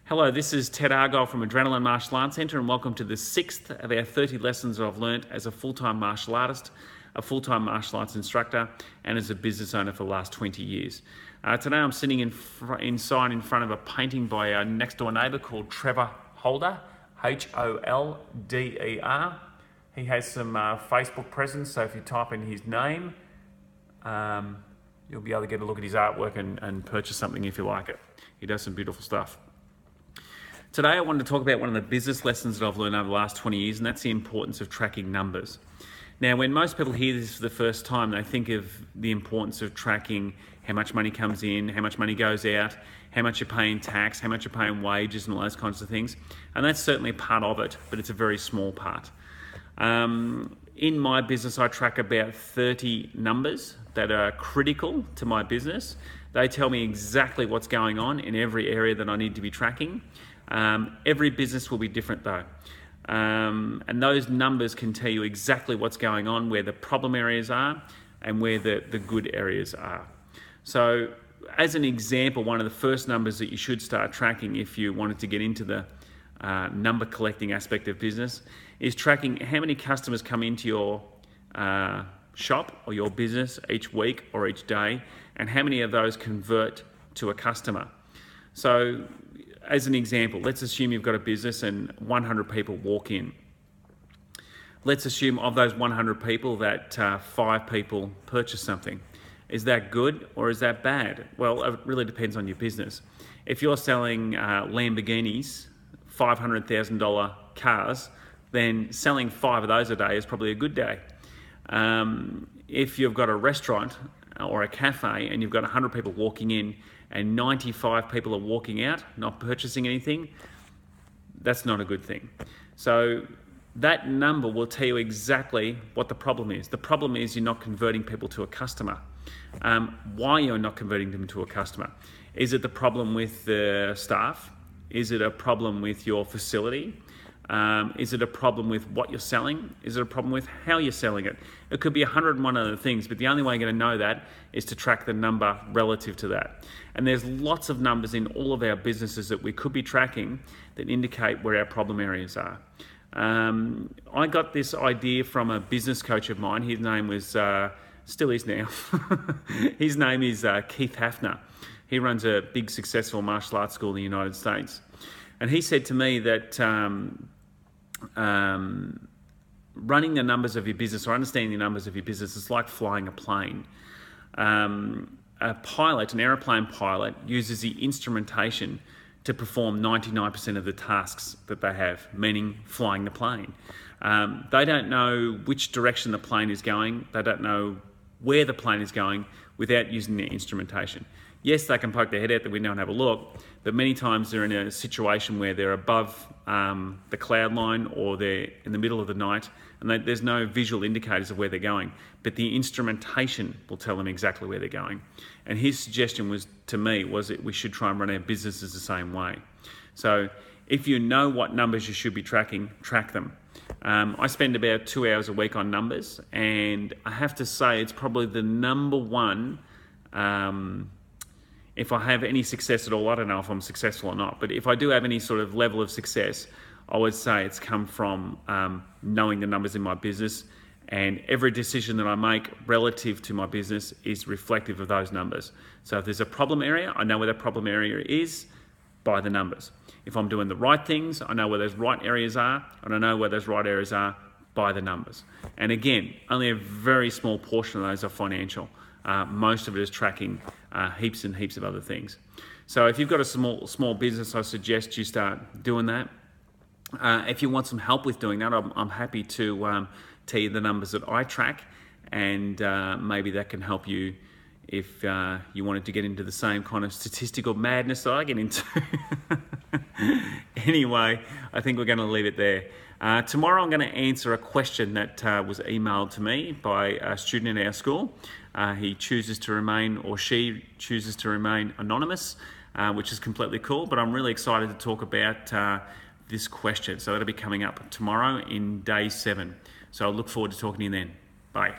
Hello, this is Ted Argyle from Adrenalin Martial Arts Centre, and welcome to the 6th of our 30 lessons that I've learnt as a full-time martial artist, a full-time martial arts instructor, and as a business owner for the last 20 years. Today I'm sitting inside in front of a painting by our next door neighbour called Trevor Holder, Holder. He has some Facebook presence, so if you type in his name, you'll be able to get a look at his artwork and purchase something if you like it. He does some beautiful stuff. Today I wanted to talk about one of the business lessons that I've learned over the last 20 years, and that's the importance of tracking numbers. Now, when most people hear this for the first time, they think of the importance of tracking how much money comes in, how much money goes out, how much you're paying tax, how much you're paying wages, and all those kinds of things. And that's certainly part of it, but it's a very small part. In my business, I track about 30 numbers that are critical to my business. They tell me exactly what's going on in every area that I need to be tracking. Every business will be different though. And those numbers can tell you exactly what's going on, where the problem areas are and where the good areas are. So as an example, one of the first numbers that you should start tracking if you wanted to get into the number collecting aspect of business is tracking how many customers come into your shop or your business each week or each day, and how many of those convert to a customer. So as an example, let's assume you've got a business and 100 people walk in. Let's assume of those 100 people that 5 people purchase something. Is that good or is that bad? Well, it really depends on your business. If you're selling Lamborghinis, $500,000 cars, then selling 5 of those a day is probably a good day. If you've got a restaurant or a cafe and you've got 100 people walking in and 95 people are walking out, not purchasing anything, that's not a good thing. So that number will tell you exactly what the problem is. The problem is you're not converting people to a customer. Why you're not converting them to a customer? Is it the problem with the staff? Is it a problem with your facility? Is it a problem with what you're selling? Is it a problem with how you're selling it? It could be 101 other things, but the only way you're going to know that is to track the number relative to that. And there's lots of numbers in all of our businesses that we could be tracking that indicate where our problem areas are. I got this idea from a business coach of mine. His name was, still is now, his name is Keith Hafner. He runs a big successful martial arts school in the United States. And he said to me that running the numbers of your business or understanding the numbers of your business is like flying a plane. A pilot, an aeroplane pilot, uses the instrumentation to perform 99% of the tasks that they have, meaning flying the plane. They don't know which direction the plane is going. They don't know where the plane is going without using their instrumentation. Yes, they can poke their head out the window and have a look, but many times they're in a situation where they're above the cloud line or they're in the middle of the night and there's no visual indicators of where they're going, but the instrumentation will tell them exactly where they're going. And his suggestion was, to me, was that we should try and run our businesses the same way. So if you know what numbers you should be tracking, track them. I spend about 2 hours a week on numbers, and I have to say it's probably the number one. If I have any success at all, I don't know if I'm successful or not, but if I do have any sort of level of success, I would say it's come from knowing the numbers in my business, and every decision that I make relative to my business is reflective of those numbers. So if there's a problem area, I know where that problem area is by the numbers. If I'm doing the right things, I know where those right areas are, and I know where those right areas are by the numbers. And again, only a very small portion of those are financial. Most of it is tracking heaps and heaps of other things. So if you've got a small business, I suggest you start doing that. If you want some help with doing that, I'm happy to tell you the numbers that I track, and maybe that can help you if you wanted to get into the same kind of statistical madness that I get into. Anyway, I think we're going to leave it there. Tomorrow I'm going to answer a question that was emailed to me by a student in our school. He chooses to remain, or she chooses to remain, anonymous, which is completely cool, but I'm really excited to talk about this question. So that'll be coming up tomorrow in day 7. So I look forward to talking to you then. Bye.